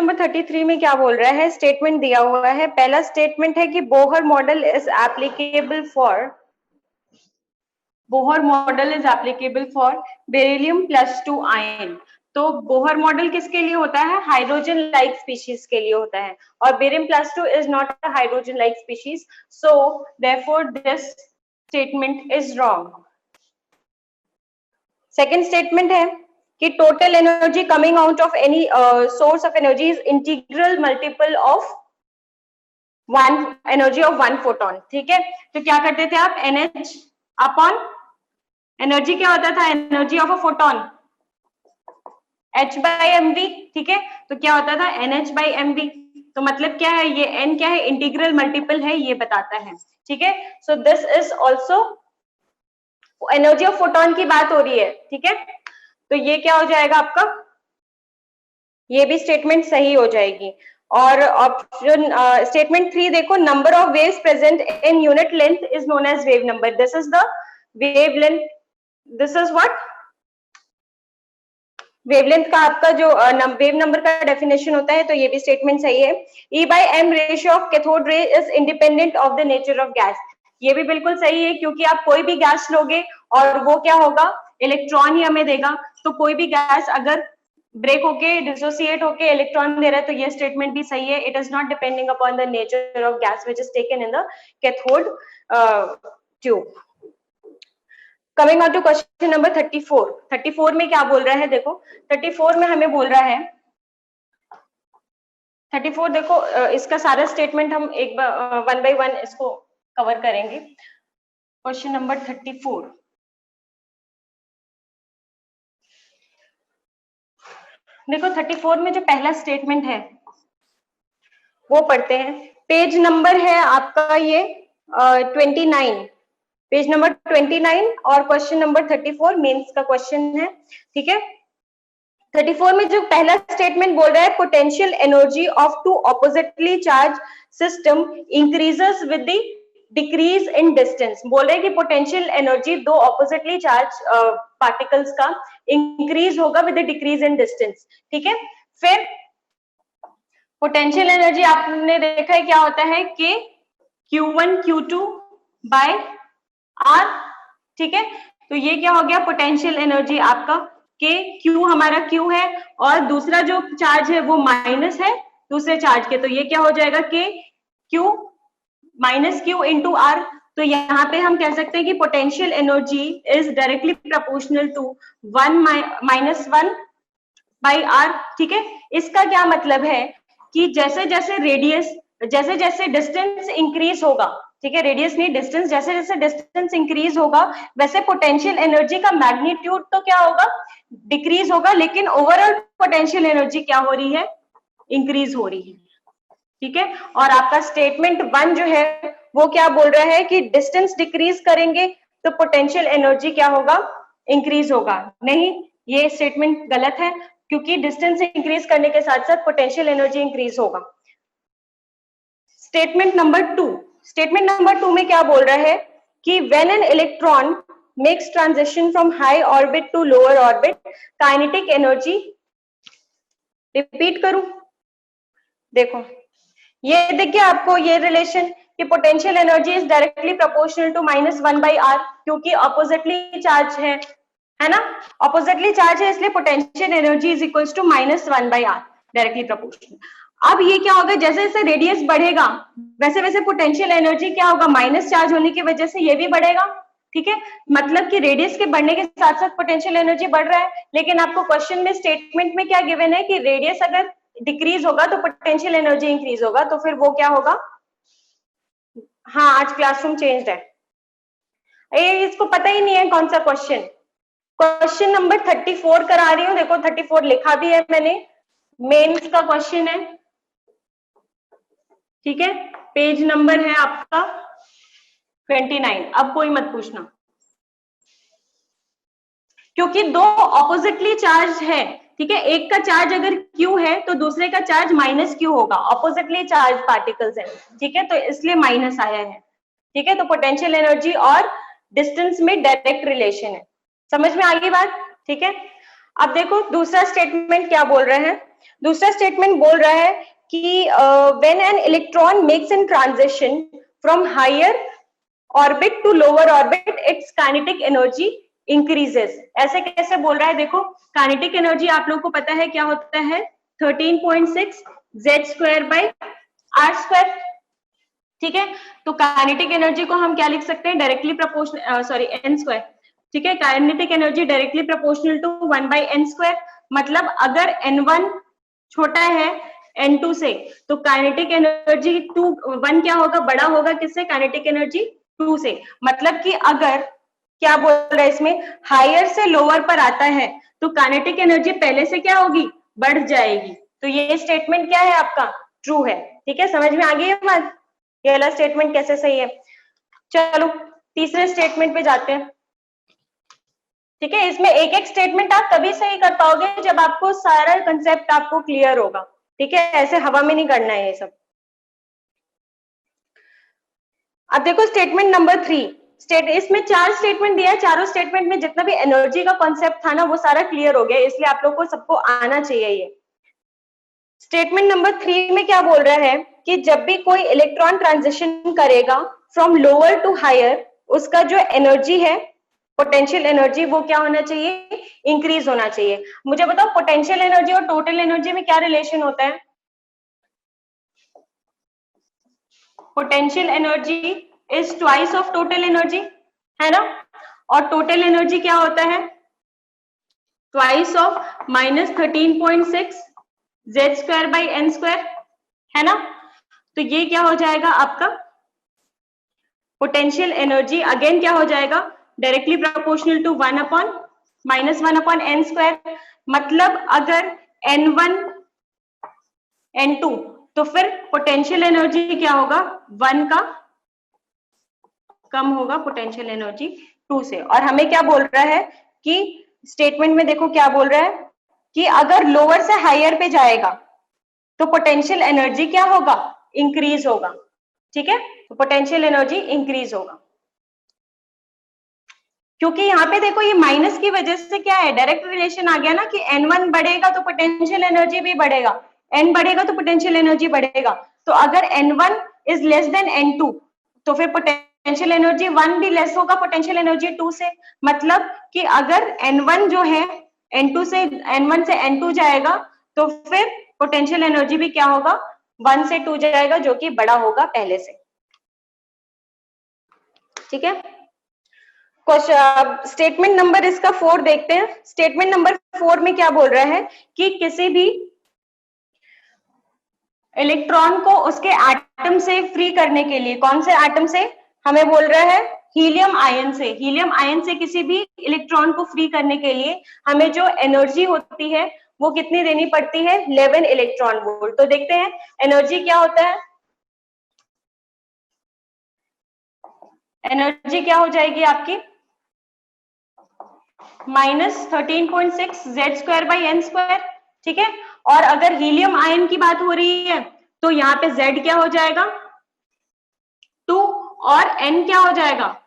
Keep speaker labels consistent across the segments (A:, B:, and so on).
A: Number 33 में क्या बोल रहा है, स्टेटमेंट दिया हुआ है। पहला स्टेटमेंट है कि Bohr model is applicable for beryllium +2 ion. तो बोहर मॉडल किसके लिए होता है, हाइड्रोजन लाइक स्पीशीज के लिए होता है, और barium +2 is not a hydrogen like species, so therefore this statement is wrong. Second statement है कि total energy coming out of any source of energy is integral multiple of energy of 1 photon. ठीक है, तो क्या करते थे आप, NH upon energy क्या होता था, energy of a photon H/mv। ठीक है, तो क्या होता था, NH/mv। तो मतलब क्या है, ये n क्या है, इंटीग्रल मल्टीपल है, ये बताता है। ठीक है, so this is also energy of photon की बात हो रही है। ठीक है, तो ये क्या हो जाएगा आपका, ये भी स्टेटमेंट सही हो जाएगी। और ऑप्शन स्टेटमेंट 3 देखो, number of waves present in unit length is known as wave number. This is the wave length, this is what, wavelength का आपका जो वेव नंबर का डेफिनेशन होता है। तो ये भी स्टेटमेंट सही है। E/m ratio of cathode ray is independent of the nature of gas. ये भी बिल्कुल सही है, क्योंकि आप कोई भी गैस लोगे और वो क्या होगा, इलेक्ट्रॉन ही हमें देगा। तो कोई भी गैस अगर ब्रेक होके डिसोसिएट होके इलेक्ट्रॉन दे रहा है, तो ये स्टेटमेंट भी सही है। It is not depending upon the nature of gas which is taken in the cathode tube. Coming on to question number 34। 34 में क्या बोल रहा है, देखो 34 में हमें बोल रहा है, 34 देखो, इसका सारा स्टेटमेंट हम एक वन बाय वन इसको कवर करेंगे। क्वेश्चन नंबर 34, देखो 34 में जो पहला स्टेटमेंट है वो पढ़ते हैं। पेज नंबर है आपका ये 29, पेज नंबर 29 और क्वेश्चन नंबर 34 मेंस का क्वेश्चन है। ठीक है, 34 में जो पहला स्टेटमेंट बोल रहा है, potential energy of two oppositely charge system increases with the decrease in distance. बोल रहे हैं कि पोटेंशियल एनर्जी दो ऑपोजिटली चार्ज पार्टिकल्स का इंक्रीज होगा with the decrease in distance. ठीक है, फिर पोटेंशियल एनर्जी आपने देखा है क्या होता है, कि Q1 Q2 बाय R। ठीक है, तो ये क्या हो गया, पोटेंशियल एनर्जी आपका के Q हमारा Q है, और दूसरा जो चार्ज है वो माइनस है दूसरे चार्ज के, तो ये क्या हो जाएगा, के Q minus Q into R। तो यहाँ पे हम कह सकते हैं कि potential energy is directly proportional to 1 by R। ठीक है, इसका क्या मतलब है कि जैसे जैसे रेडियस, जैसे जैसे डिस्टेंस इंक्रीज होगा, ठीक है, रेडियस नहीं डिस्टेंस, जैसे जैसे डिस्टेंस इंक्रीज होगा वैसे पोटेंशियल एनर्जी का मैग्नीट्यूड तो क्या होगा, डिक्रीज होगा, लेकिन ओवरऑल पोटेंशियल एनर्जी क्या हो रही है, इंक्रीज हो रही है। ठीक है, और आपका स्टेटमेंट 1 जो है वो क्या बोल रहा है कि डिस्टेंस डिक्रीज करेंगे तो पोटेंशियल एनर्जी क्या होगा, इंक्रीज होगा। नहीं, ये स्टेटमेंट गलत है, क्योंकि डिस्टेंस इंक्रीज करने के साथ साथ पोटेंशियल एनर्जी इंक्रीज होगा। स्टेटमेंट नंबर 2, स्टेटमेंट नंबर 2 में क्या बोल रहा है कि when an electron makes transition from high orbit to lower orbit, kinetic energy, repeat करूं, देखो ये देखिए आपको ये रिलेशन कि potential energy is directly proportional to -1/r, क्योंकि अपोजिटली चार्ज है ना, अपोजिटली चार्ज है, इसलिए potential energy is equals to -1/r, directly proportional. अब ये क्या होगा, जैसे जैसे रेडियस बढ़ेगा वैसे वैसे पोटेंशियल एनर्जी क्या होगा, माइनस चार्ज होने की वजह से ये भी बढ़ेगा। ठीक है, मतलब कि रेडियस के बढ़ने के साथ साथ पोटेंशियल एनर्जी बढ़ रहा है, लेकिन आपको क्वेश्चन में स्टेटमेंट में क्या गिवन है कि रेडियस अगर डिक्रीज होगा तो पोटेंशियल एनर्जी इंक्रीज होगा, तो फिर वो क्या होगा। हाँ, आज क्लासरूम चेंज्ड है, ये इसको पता ही नहीं है कौन सा क्वेश्चन। क्वेश्चन नंबर 34 करा रही हूँ, देखो 34 लिखा भी है मैंने, मेंस का क्वेश्चन है। ठीक है, पेज नंबर है आपका 29। अब कोई मत पूछना, क्योंकि दो ऑपोजिटली चार्ज है। ठीक है, एक का चार्ज अगर Q है तो दूसरे का चार्ज -Q होगा, ऑपोजिटली चार्ज पार्टिकल्स है। ठीक है, तो इसलिए माइनस आया है। ठीक है, तो पोटेंशियल एनर्जी और डिस्टेंस में डायरेक्ट रिलेशन है, समझ में आ गई बात। ठीक है, अब देखो दूसरा स्टेटमेंट क्या बोल रहे हैं, दूसरा स्टेटमेंट बोल रहा है कि when an electron makes an transition from higher orbit to lower orbit its kinetic energy increases. ऐसे कैसे बोल रहा है, देखो काइनेटिक एनर्जी आप लोगों को पता है क्या होता है, 13.6 z² बाई r²। ठीक है, तो काइनेटिक एनर्जी को हम क्या लिख सकते हैं, डायरेक्टली प्रोपोर्शनल, सॉरी n²। ठीक है, kinetic energy directly proportional to 1/n²। मतलब अगर n1 छोटा है n2 से, तो काइनेटिक एनर्जी 1 क्या होगा, बड़ा होगा किससे, काइनेटिक एनर्जी 2 से। मतलब कि अगर क्या बोल रहा है इसमें, हायर से लोअर पर आता है तो काइनेटिक एनर्जी पहले से क्या होगी, बढ़ जाएगी। तो ये स्टेटमेंट क्या है आपका, ट्रू है। ठीक है, समझ में आ गई ये बात, ये वाला स्टेटमेंट कैसे सही है। चलो तीसरे स्टेटमेंट पे जाते हैं। ठीक है, इसमें एक एक स्टेटमेंट आप तभी सही कर पाओगे जब आपको सारा कंसेप्ट आपको क्लियर होगा। ठीक है, ऐसे हवा में नहीं करना है ये सब। अब देखो स्टेटमेंट नंबर 3, इसमें 4 स्टेटमेंट दिया है, चारों स्टेटमेंट में जितना भी एनर्जी का कॉन्सेप्ट था ना वो सारा क्लियर हो गया, इसलिए आप लोग को सबको आना चाहिए ये। स्टेटमेंट नंबर 3 में क्या बोल रहा है कि जब भी कोई इलेक्ट्रॉन ट्रांजिशन करेगा फ्रॉम लोअर टू हायर, उसका जो एनर्जी है, पोटेंशियल एनर्जी, वो क्या होना चाहिए, इंक्रीज होना चाहिए। मुझे बताओ पोटेंशियल एनर्जी और टोटल एनर्जी में क्या रिलेशन होता है। Potential energy is twice of total energy, है ना, और टोटल एनर्जी क्या होता है, twice of -13.6 z² by n², है ना। तो ये क्या हो जाएगा आपका पोटेंशियल एनर्जी, अगेन क्या हो जाएगा, डायरेक्टली प्रोपोर्शनल टू 1/-1/n²। मतलब अगर n1 n2, तो फिर पोटेंशियल एनर्जी क्या होगा, 1 का कम होगा पोटेंशियल एनर्जी 2 से। और हमें क्या बोल रहा है कि स्टेटमेंट में देखो क्या बोल रहा है कि अगर लोअर से हायर पे जाएगा तो पोटेंशियल एनर्जी क्या होगा, इंक्रीज होगा। ठीक है, तो पोटेंशियल एनर्जी इंक्रीज होगा, क्योंकि यहाँ पे देखो ये माइनस की वजह से क्या है, डायरेक्ट रिलेशन आ गया ना कि n1 बढ़ेगा तो पोटेंशियल एनर्जी भी बढ़ेगा, n बढ़ेगा तो पोटेंशियल एनर्जी बढ़ेगा। तो अगर n1 is less than n2, तो फिर पोटेंशियल एनर्जी 1 भी लेस होगा पोटेंशियल एनर्जी 2 से। मतलब कि अगर n1 जो है n2 से, n1 से n2 जाएगा, तो फिर पोटेंशियल एनर्जी भी क्या होगा, 1 से 2 जाएगा, जो कि बड़ा होगा पहले से। ठीक है, स्टेटमेंट नंबर इसका 4 देखते हैं। स्टेटमेंट नंबर 4 में क्या बोल रहा है कि किसी भी इलेक्ट्रॉन को उसके एटम से फ्री करने के लिए, कौन से एटम से, हमें बोल रहा है हीलियम आयन से, हीलियम आयन से किसी भी इलेक्ट्रॉन को फ्री करने के लिए हमें जो एनर्जी होती है वो कितनी देनी पड़ती है, 11 इलेक्ट्रॉन वोल्ट। तो देखते हैं एनर्जी क्या होता है, एनर्जी क्या हो जाएगी आपकी -13.6 z² बाई n²। ठीक है, और अगर हीलियम आयन की बात हो रही है तो यहाँ पे z क्या हो जाएगा 2, और n क्या हो जाएगा,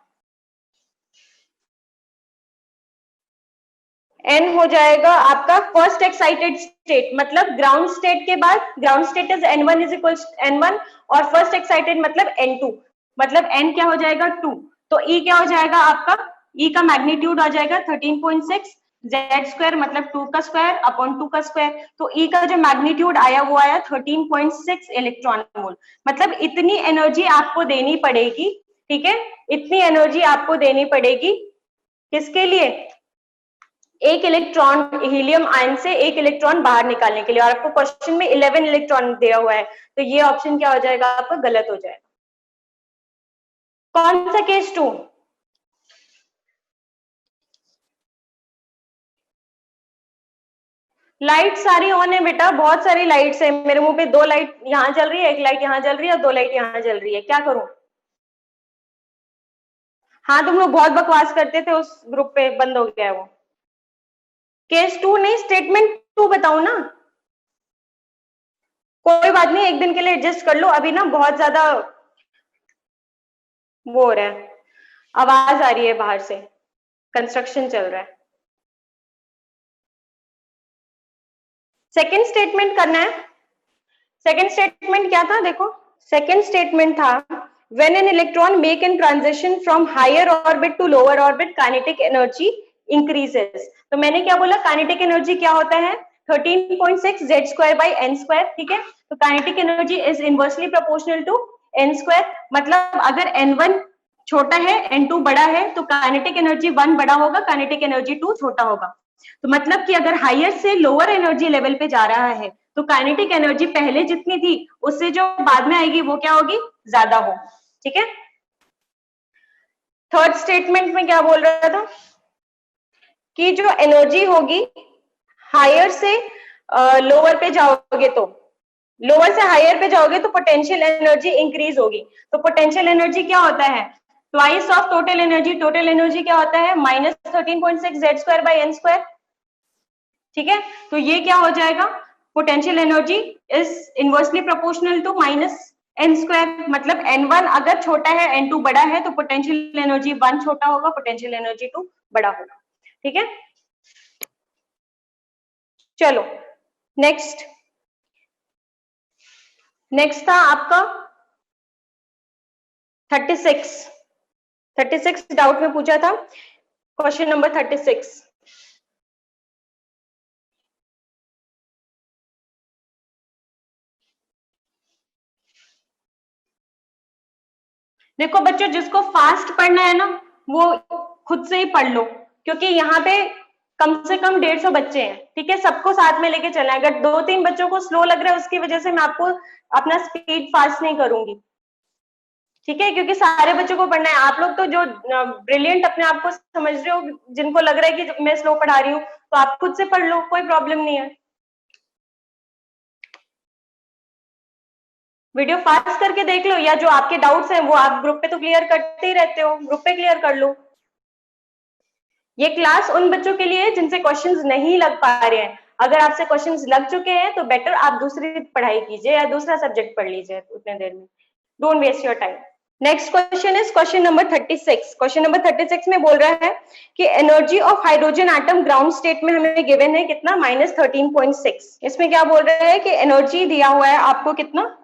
A: n हो जाएगा आपका फर्स्ट एक्साइटेड स्टेट, मतलब ग्राउंड स्टेट के बाद, ground state is n1 is equal n1, और फर्स्ट एक्साइटेड मतलब n2, मतलब n क्या हो जाएगा 2। तो E क्या हो जाएगा आपका, E का मैग्नीट्यूड आ जाएगा 13.6 z² मतलब 2 का स्क्वायर अपॉन 2 का स्क्वायर। तो E का जो मैग्नीट्यूड आया वो आया 13.6 इलेक्ट्रॉन वोल्ट। मतलब इतनी एनर्जी आपको देनी पड़ेगी। ठीक है, इतनी एनर्जी आपको देनी पड़ेगी किसके लिए, एक इलेक्ट्रॉन हीलियम आयन से एक इलेक्ट्रॉन बाहर निकालने के लिए। और आपको क्वेश्चन में 11 इलेक्ट्रॉन दिया हुआ है, तो ये ऑप्शन क्या हो जाएगा आपका, गलत हो जाएगा। कौन सा केस 2, लाइट सारी ऑन है बेटा, बहुत सारी लाइट्स है मेरे मुंह पे, 2 लाइट यहाँ जल रही है, 1 लाइट यहाँ जल रही है, और 2 लाइट यहाँ जल रही है, क्या करूं। हाँ, तुम लोग बहुत बकवास करते थे उस ग्रुप पे, बंद हो गया है वो। केस 2 नहीं, स्टेटमेंट 2 बताओ ना। कोई बात नहीं, एक दिन के लिए एडजस्ट कर लो, अभी ना बहुत ज्यादा वो हो रहा है, आवाज आ रही है बाहर से, कंस्ट्रक्शन चल रहा है। सेकेंड स्टेटमेंट करना है। सेकेंड स्टेटमेंट क्या था, देखो सेकेंड स्टेटमेंट था when an electron make in transition from higher orbit to lower orbit kinetic energy increases। तो मैंने क्या बोला, काइनेटिक एनर्जी क्या होता है 13.6 z square by n square, ठीक है। तो kinetic energy is inversely proportional to n square, मतलब अगर n1 छोटा है n2 बड़ा है तो काइनेटिक एनर्जी 1 बड़ा होगा, काइनेटिक एनर्जी 2 छोटा होगा। तो मतलब कि अगर हायर से लोअर एनर्जी लेवल पे जा रहा है तो काइनेटिक एनर्जी पहले जितनी थी उससे जो बाद में आएगी वो क्या होगी, ज्यादा हो, ठीक है। थर्ड स्टेटमेंट में क्या बोल रहा था कि जो एनर्जी होगी हायर से लोअर पे जाओगे तो, लोअर से हायर पे जाओगे तो पोटेंशियल एनर्जी इंक्रीज होगी। तो पोटेंशियल एनर्जी क्या होता है, twice of total energy. Total energy क्या होता है -13.6 z square by n square, ठीक है। तो ये क्या हो जाएगा, potential energy is inversely proportional to minus n square, मतलब n1 अगर छोटा है n2 बड़ा है तो पोटेंशियल एनर्जी 1 छोटा होगा, पोटेंशियल एनर्जी 2 बड़ा होगा, ठीक है। चलो नेक्स्ट, नेक्स्ट था आपका 36 डाउट में पूछा था, क्वेश्चन नंबर 36। देखो बच्चों, जिसको फास्ट पढ़ना है ना वो खुद से ही पढ़ लो, क्योंकि यहाँ पे कम से कम 150 बच्चे हैं, ठीक है। सबको साथ में लेके चलना है। अगर 2-3 बच्चों को स्लो लग रहा है उसकी वजह से मैं आपको अपना स्पीड फास्ट नहीं करूंगी, ठीक है, क्योंकि सारे बच्चों को पढ़ना है। आप लोग तो जो ब्रिलियंट अपने आप को समझ रहे हो, जिनको लग रहा है कि मैं स्लो पढ़ा रही हूँ, तो आप खुद से पढ़ लो, कोई प्रॉब्लम नहीं है। वीडियो फास्ट करके देख लो, या जो आपके डाउट्स हैं वो आप ग्रुप पे तो क्लियर करते ही रहते हो, ग्रुप पे क्लियर कर लो। ये क्लास उन बच्चों के लिए है जिनसे क्वेश्चंस नहीं लग पा रहे हैं। अगर आपसे क्वेश्चंस लग चुके हैं तो बेटर आप दूसरी पढ़ाई कीजिए या दूसरा सब्जेक्ट पढ़ लीजिए उतने देर में। Don't waste your time. Next question is question number 36। Question number 36 में बोल रहा है कि energy of hydrogen atom ground state में हमें गिवन है कितना, -13.6। इसमें क्या बोल रहा है कि एनर्जी दिया हुआ है आपको कितना,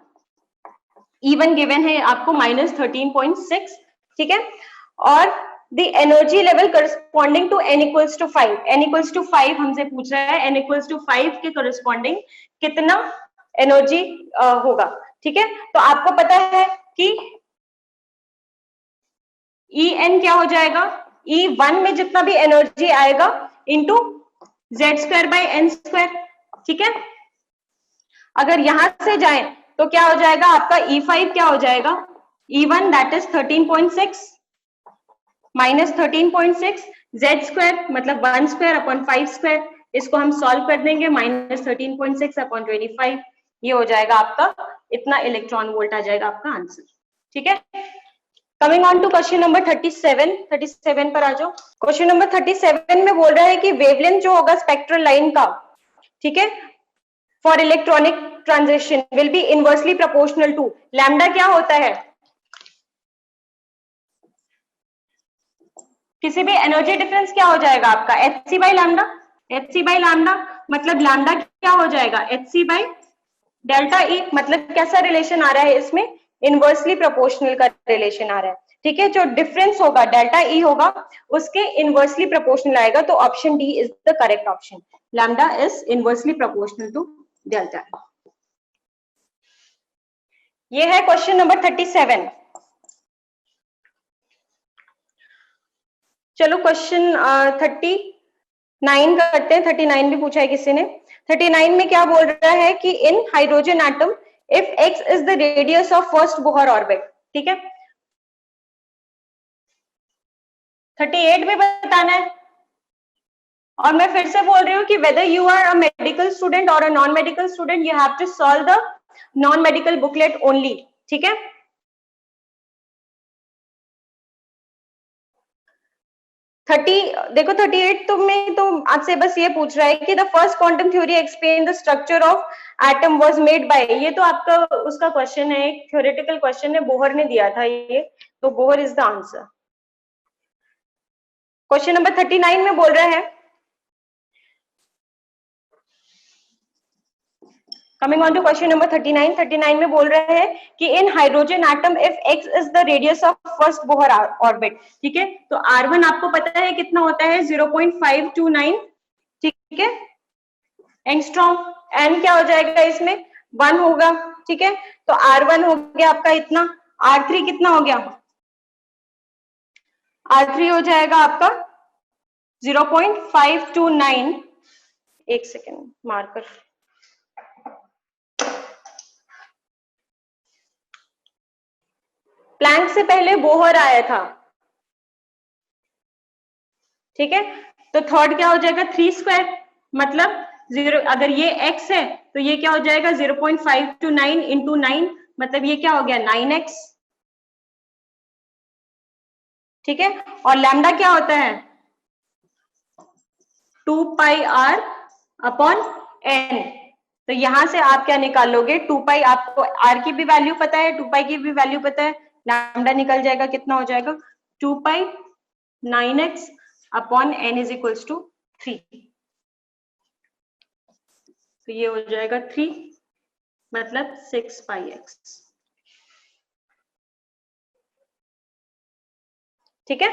A: E1 गिवन है आपको -13.6, ठीक है। और the energy level corresponding to n equals to 5, n equals to 5 हमसे पूछ रहा है, n इक्वल्स टू 5 के करस्पॉन्डिंग कितना एनर्जी होगा, ठीक है। तो आपको पता है कि En क्या हो जाएगा, E1 में जितना भी एनर्जी आएगा into z square by n square, ठीक है। अगर यहां से जाए तो क्या हो जाएगा आपका E5 क्या हो जाएगा, E1 that is 13.6 -13.6 Z square मतलब 1 स्क्वायर अपॉन 5 स्क्वायर, इसको हम सॉल्व कर देंगे, -13.6 अपॉन 25, ये हो जाएगा आपका, इतना इलेक्ट्रॉन वोल्ट आ जाएगा आपका आंसर, ठीक है। Coming on to question number 37 पर आ जाओ। क्वेश्चन नंबर 37 में बोल रहा है कि वेवलेंथ जो होगा स्पेक्ट्रल लाइन का, ठीक है, for electronic transition will be inversely proportional to lambda. क्या होता है, किसी भी एनर्जी डिफरेंस क्या हो जाएगा आपका hc by lambda, hc by lambda मतलब लैम्डा क्या हो जाएगा hc बाई डेल्टा ई। मतलब कैसा रिलेशन आ रहा है इसमें, इनवर्सली प्रोपोर्शनल का रिलेशन आ रहा है, ठीक है। जो डिफरेंस होगा डेल्टा ई होगा उसके इनवर्सली प्रोपोर्शनल आएगा, तो option D is the correct option, lambda is inversely proportional to delta. ये है क्वेश्चन नंबर 37। चलो क्वेश्चन 39 करते हैं। 39 भी पूछा है किसी ने। 39 में क्या बोल रहा है कि in hydrogen atom if x is the radius of first Bohr orbit, ठीक है। 38 में बताना है, और मैं फिर से बोल रही हूँ कि whether you are a medical student और a non medical student you have to solve the non medical booklet only, ठीक है। देखो 38 तो में तो आपसे बस ये पूछ रहा है कि the first quantum theory explain the structure of atom was made by, ये तो आपका उसका क्वेश्चन है, एक थ्योरेटिकल क्वेश्चन है, बोहर ने दिया था ये, तो Bohr is the answer. Question number 39 में बोल रहा है coming on to question number 39। 39 में बोल रहे हैं कि in hydrogen atom if x is the radius of first Bohr orbit. ठीक है, तो R1 आपको पता है कितना होता है 0.529, ठीक है, एंगस्ट्रॉम। n क्या हो जाएगा इसमें 1 होगा। ठीक है, तो R1 हो गया आपका इतना, R3 कितना हो गया, R3 हो जाएगा आपका 0.529, एक सेकेंड मार्कर, प्लैंक से पहले बोहर आया था। ठीक है, तो थर्ड क्या हो जाएगा 3 स्क्वायर, मतलब 0, अगर ये x है तो ये क्या हो जाएगा 0.529 इंटू 9, मतलब ये क्या हो गया 9x। ठीक है, और लैम्डा क्या होता है 2 पाई r अपॉन n। तो यहां से आप क्या निकालोगे 2 पाई, आपको r की भी वैल्यू पता है, 2 पाई की भी वैल्यू पता है, लैम्डा निकल जाएगा, कितना हो जाएगा 2 pi 9x upon n is equals to 3। तो ये हो जाएगा 3, मतलब 6 पाई x। ठीक है,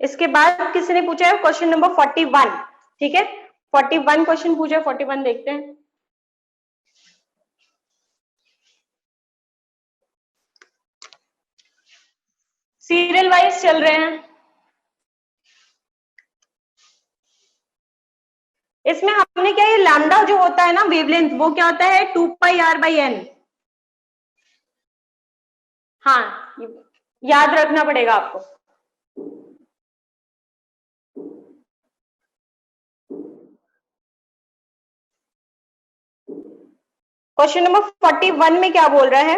A: इसके बाद किसी ने पूछा है क्वेश्चन नंबर 41। ठीक है, 41 क्वेश्चन पूछा, 41 देखते हैं। सीरियल वाइज चल रहे हैं। इसमें हमने क्या, ये लैम्डा जो होता है ना वेवलेंथ, वो क्या होता है 2 पाई r बाई n। हाँ, याद रखना पड़ेगा आपको। क्वेश्चन नंबर 41 में क्या बोल रहा है,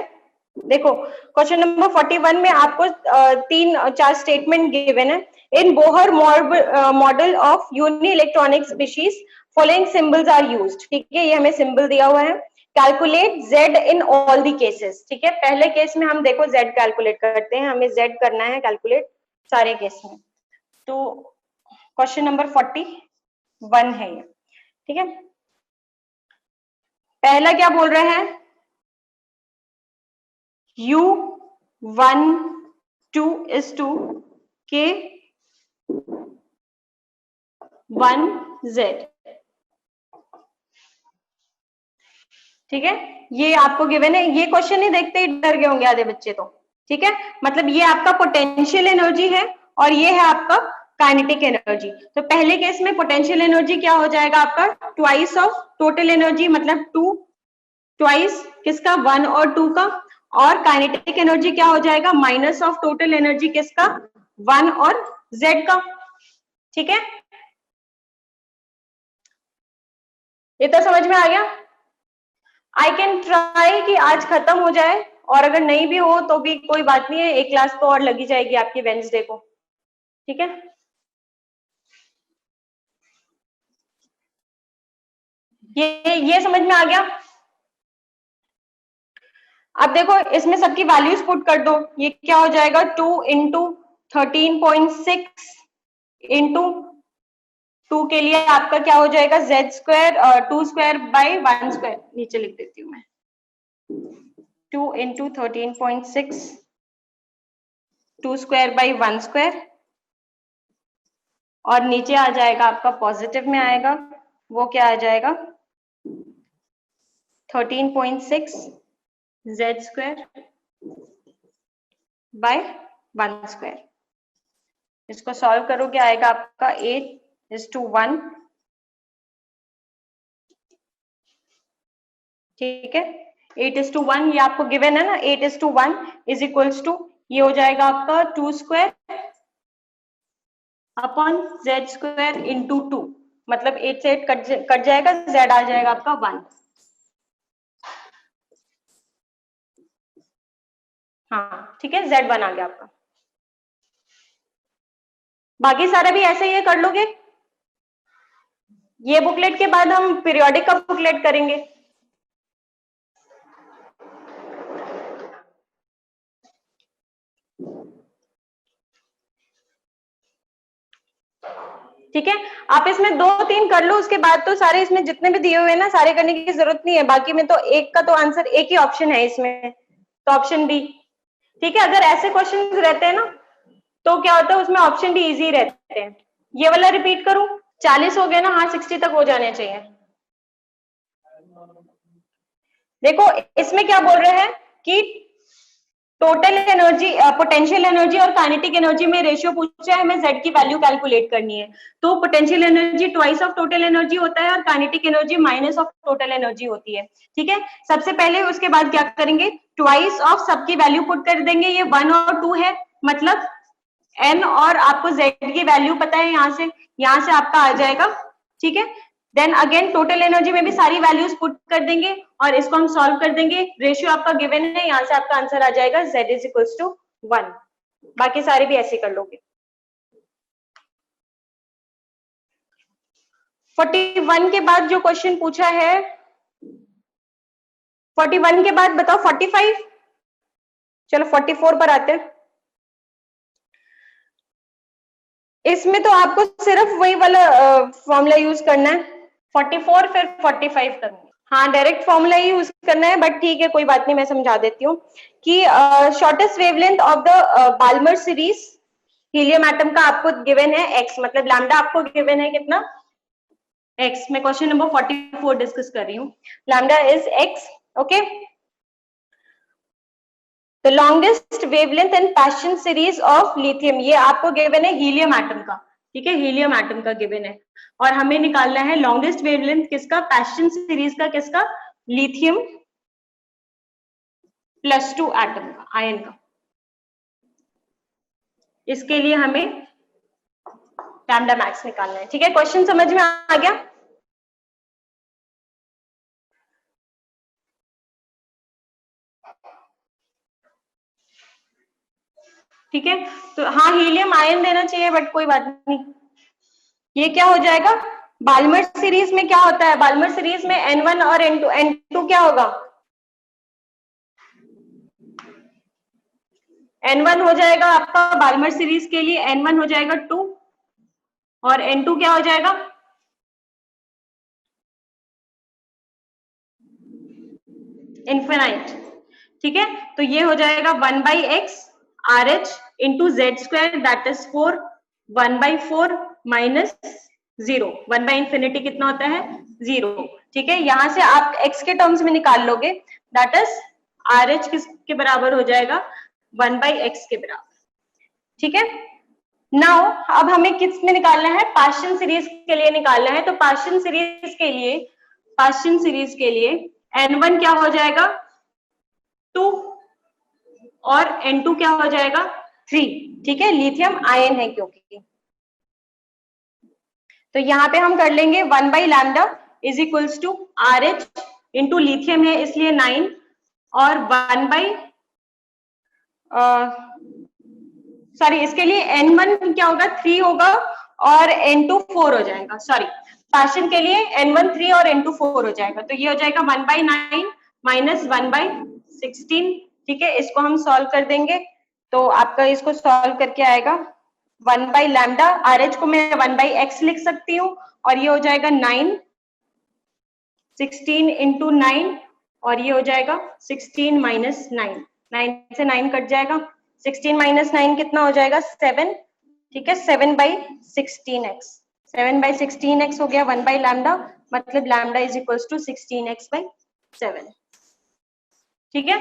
A: देखो क्वेश्चन नंबर 41 में आपको 3-4 स्टेटमेंट गिवन है। In Bohr model of uni electronic species following symbols are used. ठीक है, ये हमें सिंबल दिया हुआ है। Calculate z in all the cases. ठीक है, पहले केस में हम देखो z कैलकुलेट करते हैं, हमें z करना है कैलकुलेट सारे केस में। तो क्वेश्चन नंबर 41 है ये। ठीक है, पहला क्या बोल रहे हैं U12 is to K1Z। ठीक है, ये आपको गिवन है। ये क्वेश्चन ही देखते ही डर गए होंगे आधे बच्चे तो। ठीक है, मतलब ये आपका पोटेंशियल एनर्जी है और ये है आपका काइनेटिक एनर्जी। तो पहले केस में पोटेंशियल एनर्जी क्या हो जाएगा आपका ट्वाइस ऑफ टोटल एनर्जी, मतलब 2 ट्वाइस किसका 1 और 2 का, और काइनेटिक एनर्जी क्या हो जाएगा माइनस ऑफ टोटल एनर्जी किसका 1 और z का। ठीक है, ये तो समझ में आ गया। आई कैन ट्राई कि आज खत्म हो जाए, और अगर नहीं भी हो तो भी कोई बात नहीं है, एक क्लास तो और लगी जाएगी आपकी वेंसडे को। ठीक है, ये समझ में आ गया। अब देखो इसमें सबकी वैल्यूज पुट कर दो, ये क्या हो जाएगा 2 इंटू 13.6 इंटू 2 के लिए आपका क्या हो जाएगा z square, 2 square by 1 square, नीचे लिख देती हूँ मैं 2 इंटू 13.6 2 स्क्वायर बाई 1 स्क्वायर, और नीचे आ जाएगा आपका पॉजिटिव में आएगा, वो क्या आ जाएगा 13.6 z स्क्वायर बाय 1 स्क्वायर। इसको सॉल्व करोगे आएगा आपका 8:1। ठीक है, 8:1 ये आपको गिवन है ना, 8:1 इज इक्वल्स टू ये हो जाएगा आपका 2 square upon z square into 2, मतलब 8 से 8 कट जाएगा, z आ जाएगा आपका 1। हाँ ठीक है, z1 आ गया आपका। बाकी सारा भी ऐसे ही कर लोगे। ये बुकलेट के बाद हम पीरियोडिक का बुकलेट करेंगे। ठीक है, आप इसमें 2-3 कर लो, उसके बाद तो सारे इसमें जितने भी दिए हुए हैं ना, सारे करने की जरूरत नहीं है। बाकी में तो एक का तो आंसर एक ही ऑप्शन है इसमें, तो ऑप्शन बी। ठीक है, अगर ऐसे क्वेश्चन रहते हैं ना तो क्या होता है, उसमें ऑप्शन भी इजी रहते हैं। ये वाला रिपीट करूं? 40 हो गया ना, हाँ 60 तक हो जाने चाहिए। देखो इसमें क्या बोल रहे हैं कि टोटल एनर्जी, पोटेंशियल एनर्जी और काइनेटिक एनर्जी में रेशियो पूछा है, हमें जेड की वैल्यू कैलकुलेट करनी है। तो potential energy twice of total energy होता है और kinetic energy minus of total energy होती है। ठीक है, सबसे पहले उसके बाद क्या करेंगे, ट्वाइस ऑफ सबकी वैल्यू पुट कर देंगे। ये 1 और 2 है, मतलब एन, और आपको जेड की वैल्यू पता है, यहाँ से आपका आ जाएगा। ठीक है, देन अगेन टोटल एनर्जी में भी सारी वैल्यूज पुट कर देंगे और इसको हम सॉल्व कर देंगे। रेशियो आपका गिवन है, यहाँ से आपका आंसर आ जाएगा z इज इक्वल्स टू 1। बाकी सारे भी ऐसे कर लोगे। 41 के बाद जो क्वेश्चन पूछा है, 41 के बाद बताओ 45। चलो 44 पर आते हैं। इसमें तो आपको सिर्फ वही वाला फॉर्मूला यूज करना है, 44 फिर 45 करना है। हाँ, डायरेक्ट फॉर्मूला ही यूज करना है, बट ठीक है कोई बात नहीं, मैं समझा देती हूँ कि shortest wavelength of the Balmer series helium atom का आपको गिवन है x, मतलब लैम्डा आपको गिवन है कितना, x। मैं क्वेश्चन नंबर 44 डिस्कस कर रही हूँ। Lambda is x। Okay, the longest wavelength and passion series of lithium, ये आपको गिवन है हीलियम एटम का। ठीक है, हीलियम एटम का गिवन है और हमें निकालना है लॉन्गेस्ट वेवलेंथ किसका, पैशन सीरीज का किसका, लिथियम +2 एटम का, आयन का। इसके लिए हमें लैम्डा मैक्स निकालना है। ठीक है, क्वेश्चन समझ में आ गया? ठीक है, तो हाँ हीलियम आयन देना चाहिए, बट कोई बात नहीं। ये क्या हो जाएगा, बाल्मर सीरीज में क्या होता है, बाल्मर सीरीज में N1 और N2, N2 क्या होगा, N1 हो जाएगा आपका बाल्मर सीरीज के लिए, N1 हो जाएगा 2 और N2 क्या हो जाएगा, इन्फिनाइट। ठीक है, तो ये हो जाएगा 1/x RH into Z² that is 4, 1/4 minus 0, 1/∞ कितना होता है, 0। ठीक है, यहां से आप x के टर्म्स में निकाल लोगे, दैट इज RH किसके बराबर हो जाएगा, 1/x के बराबर। ठीक है, नाउ अब हमें किस में निकालना है, पार्शियल सीरीज के लिए निकालना है। तो पार्शियल सीरीज के लिए N1 क्या हो जाएगा, 2 और N2 क्या हो जाएगा, 3। ठीक है, लिथियम आयन है क्योंकि, तो यहाँ पे हम कर लेंगे 1/λ is equals to RH into lithium है इसलिए 9 और 1 इसके लिए N1 क्या होगा, 3 होगा और N2 4 हो जाएगा। सॉरी, पार्शियल के लिए N1 3 और N2 4 हो जाएगा, तो ये हो जाएगा 1/9 माइनस 1/16। ठीक है, इसको हम सॉल्व कर देंगे तो आपका इसको सॉल्व करके आएगा 1/λ, RH को मैं 1/x लिख सकती हूँ और ये हो जाएगा 9, 16 इंटू 9 और ये हो जाएगा 16 माइनस 9, 9 से 9 कट जाएगा, 16 माइनस 9 कितना हो जाएगा, 7। ठीक है, 7/16x, 7/16x हो गया 1/λ, मतलब lambda is equals to 16x/7। ठीक है,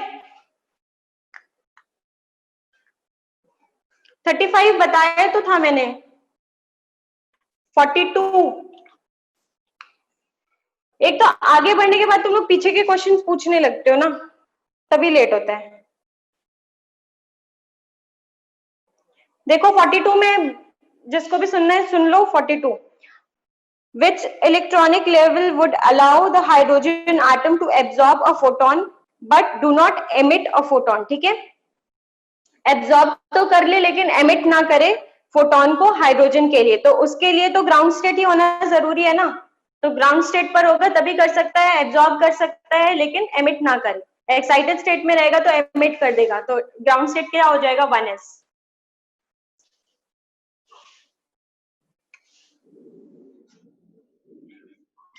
A: 35 बताया तो था मैंने, 42। एक तो आगे बढ़ने के बाद तुम लोग पीछे के क्वेश्चंस पूछने लगते हो ना, तभी लेट होता है। देखो 42 में जिसको भी सुनना है सुन लो। 42, which electronic level would allow the hydrogen atom to absorb a photon but do not emit a photon। ठीक है, एब्जॉर्ब तो कर ले लेकिन एमिट ना करे फोटोन को हाइड्रोजन के लिए, तो उसके लिए तो ग्राउंड स्टेट ही होना जरूरी है ना, तो ग्राउंड स्टेट पर होगा तभी कर सकता है, एब्जॉर्ब कर सकता है लेकिन एमिट ना करे। एक्साइटेड स्टेट में रहेगा तो एमिट कर देगा, तो ग्राउंड स्टेट क्या हो जाएगा, 1s।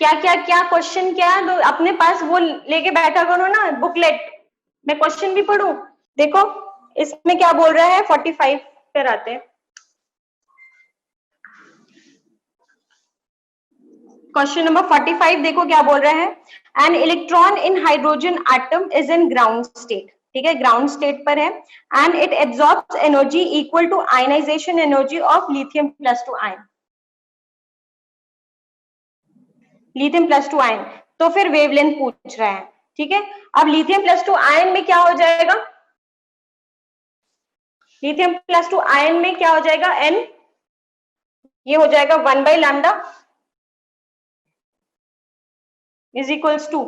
A: क्या क्या क्या क्वेश्चन क्या है, तो अपने पास वो लेके बैठा करो ना बुकलेट, मैं क्वेश्चन भी पढ़ूं। देखो इसमें क्या बोल रहा है, 45 पर आते हैं। क्वेश्चन नंबर 45 देखो क्या बोल रहा है, an electron in hydrogen atom is in ground state, ठीक है, ग्राउंड स्टेट पर है, and it absorbs energy equal to ionisation energy of lithium plus two ion, lithium plus two ion. तो फिर वेवलेंथ पूछ रहा है, ठीक है। अब लिथियम प्लस टू आयन में क्या हो जाएगा, लिथियम प्लस टू आयन में क्या हो जाएगा, एन, ये हो जाएगा 1/λ is equals to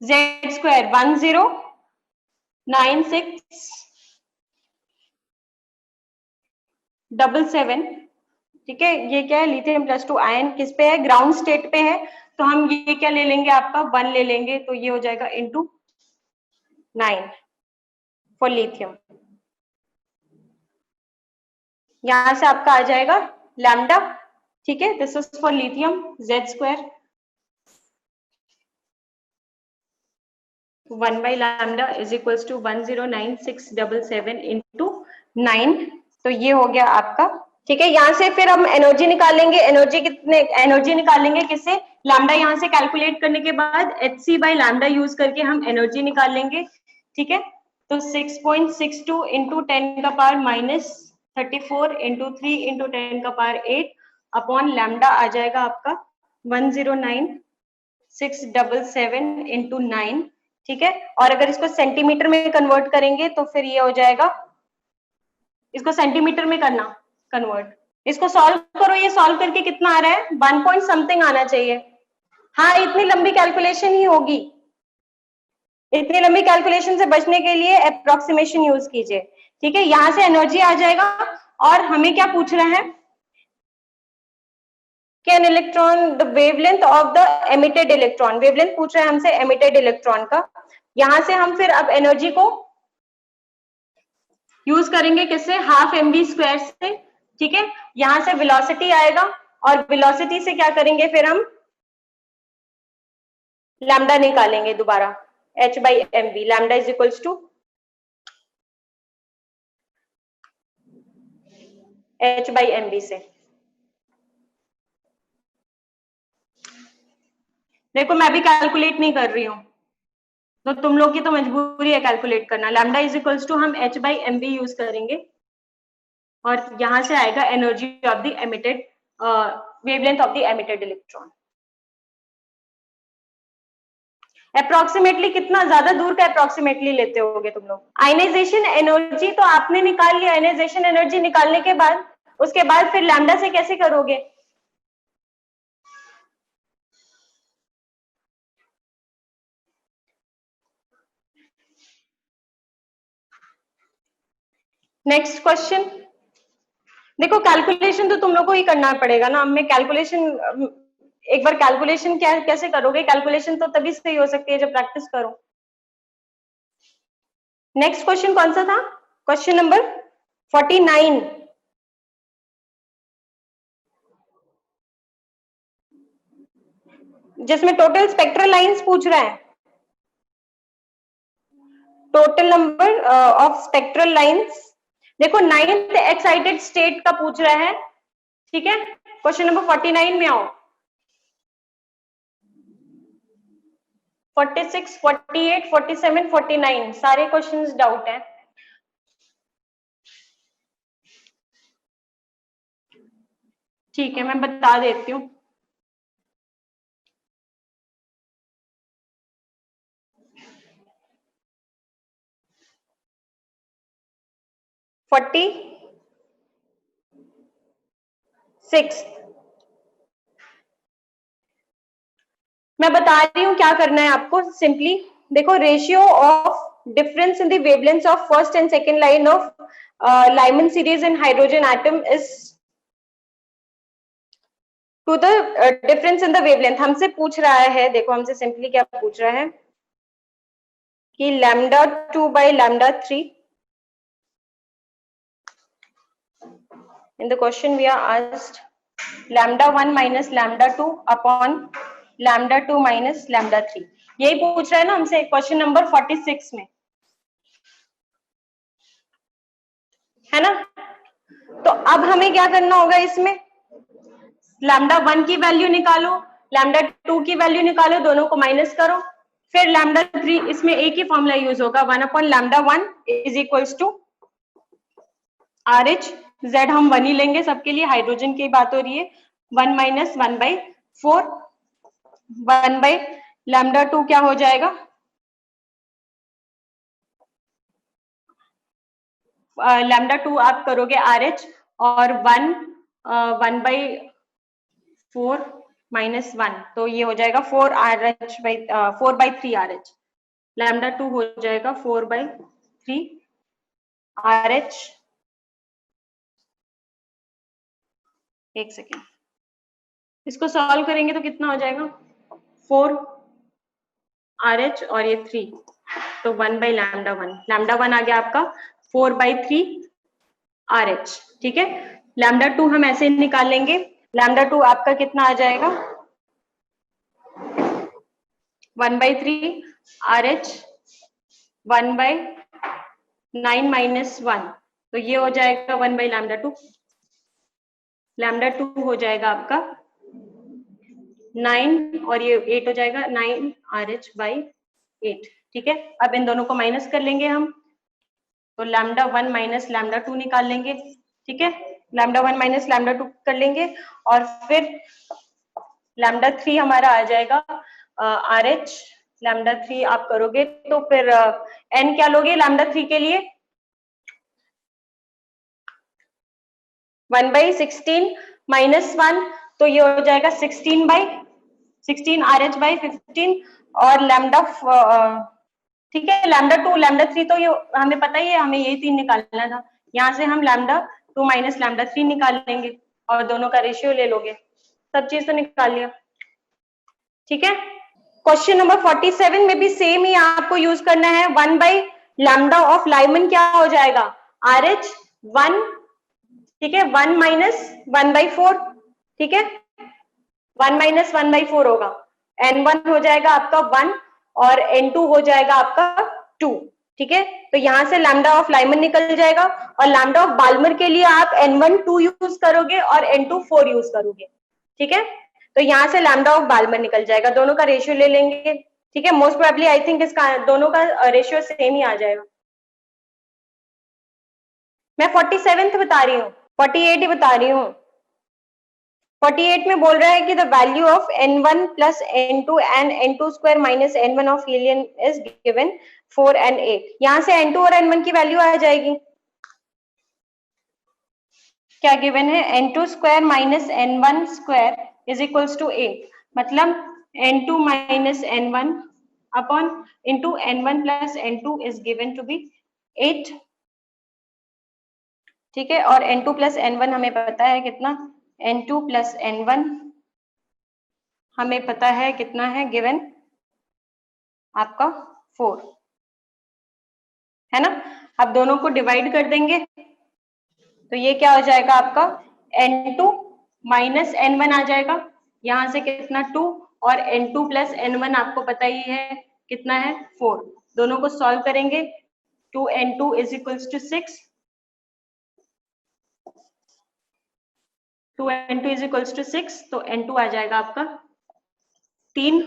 A: Z square 109677, ठीक है। ये क्या है, लिथियम प्लस टू आयन किस पे है, ग्राउंड स्टेट पे है, तो हम ये क्या ले लेंगे, आपका 1 ले लेंगे, तो ये हो जाएगा इंटू 9 फॉर लिथियम। यहां से आपका आ जाएगा लैम्डा, ठीक है, this is for lithium Z square 1/λ is equals to 109677 into 9, तो ये हो गया आपका, ठीक है। यहाँ से फिर हम एनर्जी निकालेंगे, एनर्जी कितने, एनर्जी निकालेंगे किससे, लैम्डा यहाँ से कैलकुलेट करने के बाद hc/λ यूज करके हम एनर्जी निकाल लेंगे, ठीक है। तो 6.62 इंटू 10 का पावर -34 इंटू 3 इंटू 10 का पावर 8 अपॉन लैम्डा आ जाएगा आपका 109677 इंटू 9, ठीक है। और अगर इसको सेंटीमीटर में कन्वर्ट करेंगे तो फिर ये हो जाएगा, इसको सेंटीमीटर में करना कन्वर्ट, इसको सॉल्व करो, ये सॉल्व करके कितना आ रहा है, 1 पॉइंट समथिंग आना चाहिए। हाँ इतनी लंबी कैलकुलेशन ही होगी, इतनी लंबी कैलकुलेशन से बचने के लिए अप्रोक्सीमेशन यूज कीजिए, ठीक है। यहां से एनर्जी आ जाएगा, और हमें क्या पूछ रहा है, कि an electron the wavelength of the emitted electron, wavelength पूछ रहा है हमसे एमिटेड इलेक्ट्रॉन का। यहां से हम फिर अब एनर्जी को यूज करेंगे किससे, ½ mv² से, ठीक है। यहां से वेलोसिटी आएगा, और वेलोसिटी से क्या करेंगे, फिर हम लैम्डा निकालेंगे दोबारा, h/mv, lambda is equals to h/mv से। देखो मैं भी कैलकुलेट नहीं कर रही हूँ, तो तुम लोग की तो मजबूरी है कैलकुलेट करना, लैम्डा इज इक्वल्स टू हम h/mv यूज करेंगे, और यहां से आएगा energy of the emitted, wavelength of the emitted electron. Approximately कितना ज्यादा दूर का अप्रोक्सीमेटली लेते होगे तुम लोग, आयनाइजेशन एनर्जी तो आपने निकाल लिया, आयनाइजेशन एनर्जी निकालने के बाद उसके बाद फिर लैम्डा से कैसे करोगे, नेक्स्ट क्वेश्चन। देखो कैलकुलेशन तो तुम लोग को ही करना पड़ेगा ना, मैं कैलकुलेशन, एक बार कैलकुलेशन क्या कैसे करोगे, कैलकुलेशन तो तभी सही हो सकती है जब प्रैक्टिस करो। नेक्स्ट क्वेश्चन कौन सा था, क्वेश्चन नंबर 49, जिसमें टोटल स्पेक्ट्रल लाइंस पूछ रहा है, total number of spectral lines. देखो 9th एक्साइटेड स्टेट का पूछ रहा है, ठीक है। क्वेश्चन नंबर 49 में आओ, 46, 48, 47, 49 सारे क्वेश्चंस डाउट है। ठीक है मैं बता देती हूँ, फोर्टी सिक्स, मैं बता रही हूँ क्या करना है आपको, सिंपली देखो ratio of difference in the wavelength of first and second line of Lyman series in hydrogen atom is to the difference in the wavelength. हमसे पूछ रहा है, देखो हमसे सिंपली क्या पूछ रहा है कि λ2/λ3, in the question we are asked λ1 minus λ2 upon lambda 2 minus lambda 3। यही पूछ रहा है ना हमसे क्वेश्चन नंबर 46 में, है ना। तो अब हमें क्या करना होगा, इसमें लैम्डा 1 की वैल्यू निकालो, लैम्डा 2 की वैल्यू निकालो, दोनों को माइनस करो, फिर लैम्डा 3, इसमें एक ही फॉर्मूला यूज होगा, 1/λ1 is equals to R H. Z हम 1 ही लेंगे सबके लिए, हाइड्रोजन की बात हो रही है। 1 माइनस 1/4, 1/λ2 क्या हो जाएगा, लैम्डा 2 आप करोगे आर एच, और 1/4 माइनस 1, तो ये हो जाएगा 4/3 आर एच। लैम्डा 2 हो जाएगा 4/3 आर एच। एक सेकेंड, इसको सॉल्व करेंगे तो कितना हो जाएगा, 4 आर एच और ये 3, तो 1/λ1, λ1 आ गया आपका 4/3 आर एच। ठीक है, लैम्डा 2 हम ऐसे निकाल लेंगे, लैम्डा 2 आपका कितना आ जाएगा, 1/3 आर एच 1/9 माइनस 1, तो ये हो जाएगा 1/λ2। लैम्डा 2 हो जाएगा आपका 9 और ये 8 हो जाएगा, 9 आर एच बाई 8। ठीक है, अब इन दोनों को माइनस कर लेंगे हम, तो लैम्डा 1 माइनस लैम्डा 2 निकाल लेंगे। ठीक है, लैम्डा 1 माइनस लैम्डा 2 कर लेंगे, और फिर लैम्डा 3 हमारा आ जाएगा आर एच। लैम्डा 3 आप करोगे तो फिर एन क्या लोगे लैम्डा 3 के लिए, 1/16 माइनस 1, तो ये हो जाएगा 16 आर एच बाई 15, और लैम्डा ठीक है, लैम्डा 2 लैम्डा 3 तो ये हमें पता ही है, हमें यही 3 निकालना था, यहाँ से हम लैम्डा 2 माइनस लैम्डा 3 निकाल लेंगे, और दोनों का रेशियो ले लोगे, सब चीज तो निकाल लिया। ठीक है, क्वेश्चन नंबर 47 में भी सेम ही आपको यूज करना है, 1/λ ऑफ लाइमन क्या हो जाएगा, आर एच 1, ठीक है, 1 माइनस 1/4, ठीक है, 1 माइनस 1/4 होगा, n1 हो जाएगा आपका 1, और n2 हो जाएगा आपका 2। ठीक है, तो यहां से लैम्डा ऑफ लाइमन निकल जाएगा, और लैम्डा ऑफ बाल्मर के लिए आप n1 2 यूज करोगे और n2 4 यूज करोगे। ठीक है, तो यहां से लैम्डा ऑफ बाल्मर निकल जाएगा, दोनों का रेशियो ले लेंगे। ठीक है, मोस्ट प्रोबेबली आई थिंक इसका दोनों का रेशियो सेम ही आ जाएगा। मैं 47 बता रही हूँ, 48 ही बता रही हूँ। 48 में बोल रहा है कि the value of n1 plus n2 and n2 square minus n1 of helium is given 4 and 8। यहाँ से n2 और n1 की वैल्यू आ जाएगी, क्या गिवन है, n2 square minus n1 square is equals to 8, मतलब n2 minus n1 upon into n1 plus n2 is given to be 8। ठीक है, और n2 प्लस n1 हमें पता है कितना, n2 प्लस n1 हमें पता है कितना है, गिवन आपका 4 है ना। अब दोनों को डिवाइड कर देंगे, तो ये क्या हो जाएगा आपका n2 माइनस n1 आ जाएगा, यहां से कितना 2, और n2 प्लस n1 आपको पता ही है कितना है 4, दोनों को सॉल्व करेंगे, 2n2 is equals to 6, 2n2 is equals to 6, तो n2 आ जाएगा आपका 3।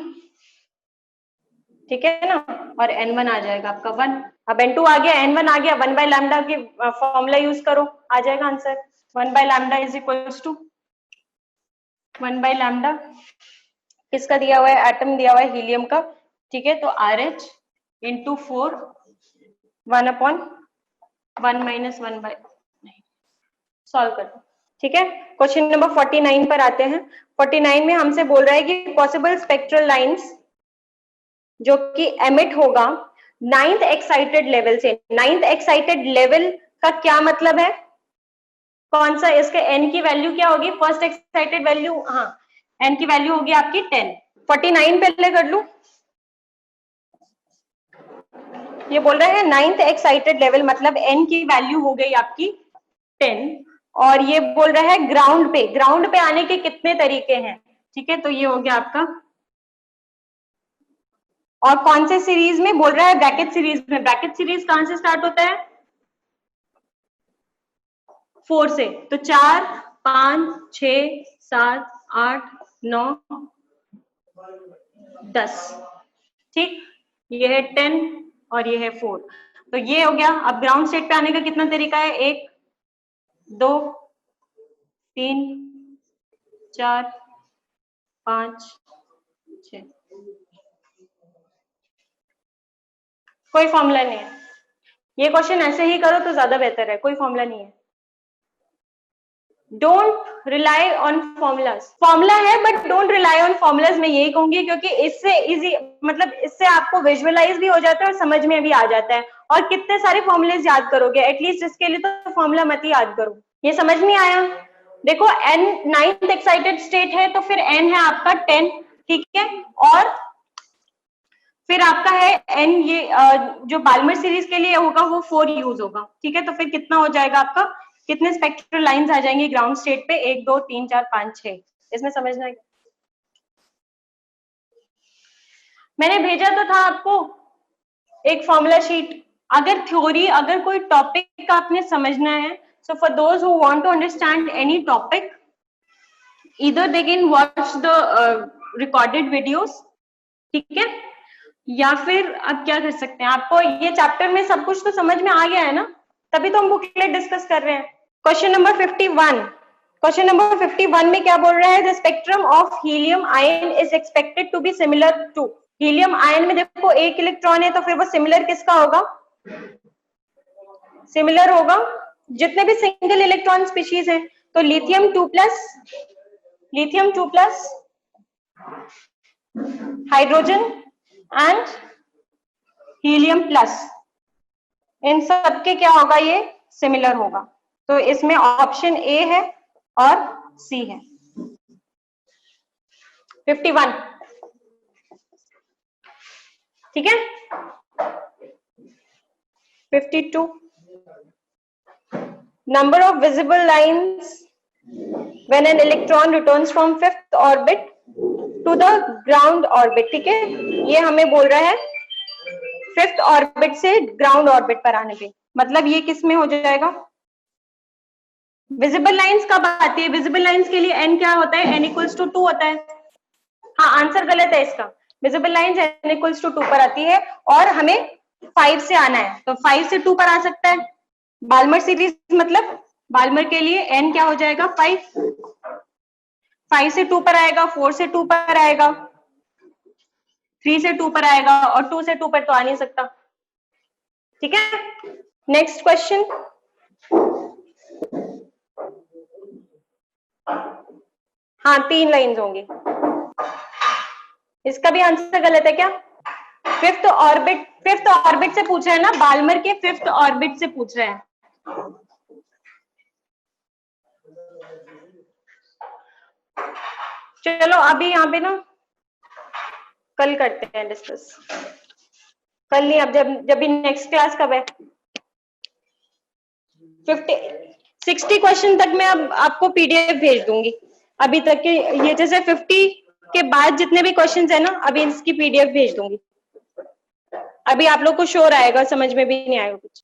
A: ठीक है ना, और n1 आ जाएगा आपका 1। अब n2 आ गया, n1 आ गया, 1/λ की फॉर्मूला यूज करो, आ जाएगा आंसर, 1/λ इज इक्वल्स टू 1/λ किसका दिया हुआ है, एटम दिया हुआ है हीलियम का। ठीक है, तो R H into 4 1/1 minus 1/, solve कर दो। ठीक है, क्वेश्चन नंबर 49 पर आते हैं। 49 में हमसे बोल रहा है कि पॉसिबल स्पेक्ट्रल लाइंस जो कि एमिट होगा 9th एक्साइटेड लेवल से। 9th एक्साइटेड लेवल का क्या मतलब है, कौन सा, इसके n की वैल्यू क्या होगी, फर्स्ट एक्साइटेड वैल्यू, हाँ n की वैल्यू होगी आपकी 10। 49 पहले कर लू, ये बोल रहा है 9th एक्साइटेड लेवल मतलब n की वैल्यू हो गई आपकी 10, और ये बोल रहा है ग्राउंड पे, ग्राउंड पे आने के कितने तरीके हैं। ठीक है, तो ये हो गया आपका और कौन से सीरीज में बोल रहा है? ब्रैकेट सीरीज में। ब्रैकेट सीरीज कहां से स्टार्ट होता है? 4 से। तो 4, 5, 6, 7, 8, 9, 10। ठीक, ये है 10 और ये है 4। तो ये हो गया। अब ग्राउंड स्टेट पे आने का कितना तरीका है? 1, 2, 3, 4, 5, 6। कोई फॉर्मूला नहीं है। ये क्वेश्चन ऐसे ही करो तो ज्यादा बेहतर है, कोई फॉर्मूला नहीं है। Don't rely on formulas. Formula है but don't rely on formulas, मैं यही कहूंगी, क्योंकि इससे इजी, मतलब इससे आपको विजुअलाइज भी हो जाता है और समझ में भी आ जाता है। और कितने सारे फॉर्मूलेज याद करोगे? एटलीस्ट इसके लिए तो फॉर्मूला मत ही याद करो। ये समझ नहीं आया? देखो n 9th एक्साइटेड स्टेट है तो फिर n है आपका 10, ठीक है। और फिर आपका है n, ये जो बाल्मर सीरीज के लिए होगा वो 4 यूज होगा, ठीक है। तो फिर कितना हो जाएगा आपका? कितने स्पेक्ट्रल लाइंस आ जाएंगी ग्राउंड स्टेट पे? 1, 2, 3, 4, 5, 6। इसमें समझना है। मैंने भेजा तो था आपको एक फॉर्मूला शीट। अगर थ्योरी, अगर कोई टॉपिक आपने समझना है, so for those who want to understand any topic, either they can watch the recorded videos, ठीक है। या फिर अब क्या कर सकते हैं, आपको ये चैप्टर में सब कुछ तो समझ में आ गया है ना, तभी तो हम बुकलेट डिस्कस कर रहे हैं। Question number 51। क्वेश्चन नंबर 51 में क्या बोल रहा है? The spectrum of helium ion is expected to be similar to. Helium ion में देखो एक इलेक्ट्रॉन है, तो फिर वो सिमिलर किसका होगा? सिमिलर होगा जितने भी सिंगल इलेक्ट्रॉन स्पीशीज हैं। तो lithium 2+, lithium 2+, hydrogen and helium plus, इन सब के क्या होगा? ये सिमिलर होगा। तो इसमें ऑप्शन ए है और सी है। 51, ठीक है। 52, number of visible lines when an electron returns from 5th orbit to the ground orbit, ठीक है। ये हमें बोल रहा है 5th ऑर्बिट से ग्राउंड ऑर्बिट पर आने पे, मतलब ये किस में हो जाएगा? विजिबल लाइंस कब आती है? विजिबल लाइंस के लिए n क्या होता है? n = 2 होता है। हाँ, आंसर गलत है इसका। विजिबल लाइंस n = 2 पर आती है और हमें 5 से आना है, तो 5 से 2 पर आ सकता है। बाल्मर सीरीज मतलब बाल्मर के लिए n क्या हो जाएगा? 5। 5 से 2 पर आएगा, 4 से 2 पर आएगा, 3 से 2 पर आएगा, और 2 से 2 पर तो आ नहीं सकता, ठीक है। Next question. हाँ, 3 लाइंस होंगी। इसका भी आंसर गलत है क्या? 5th ऑर्बिट से पूछ रहे हैं ना, बाल्मर के 5th ऑर्बिट से पूछ रहे हैं। चलो अभी यहाँ पे ना कल करते हैं डिस्कस। कल नहीं, अब जब भी नेक्स्ट क्लास कब है? 60 क्वेश्चन तक मैं अब आपको पीडीएफ भेज दूंगी। अभी तक के ये जैसे 50 के बाद जितने भी क्वेश्चंस है ना, अभी इसकी पीडीएफ भेज दूंगी। अभी आप लोग को शोर आएगा, समझ में भी नहीं आएगा कुछ।